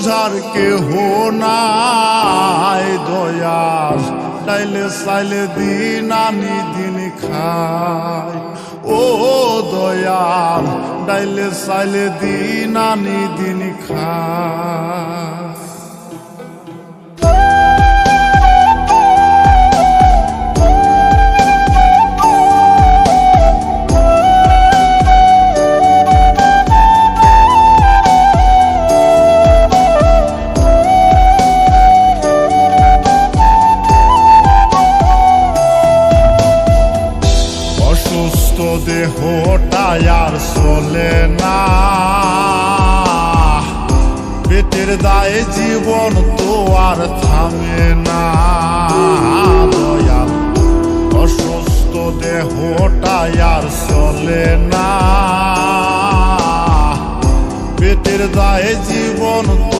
বুঝার কেহ নাই দয়াল ডাইলে চাইলে দিন আনি দিন খায় ও দয়াল ডাইলে চাইলে দিন আনি দিন খায় দেহটা আর চলে না পেটের দায়ে জীবন তো আর থামে না দয়াল অসুস্থ দেহটা আর চলে না পেটের দায়ে জীবন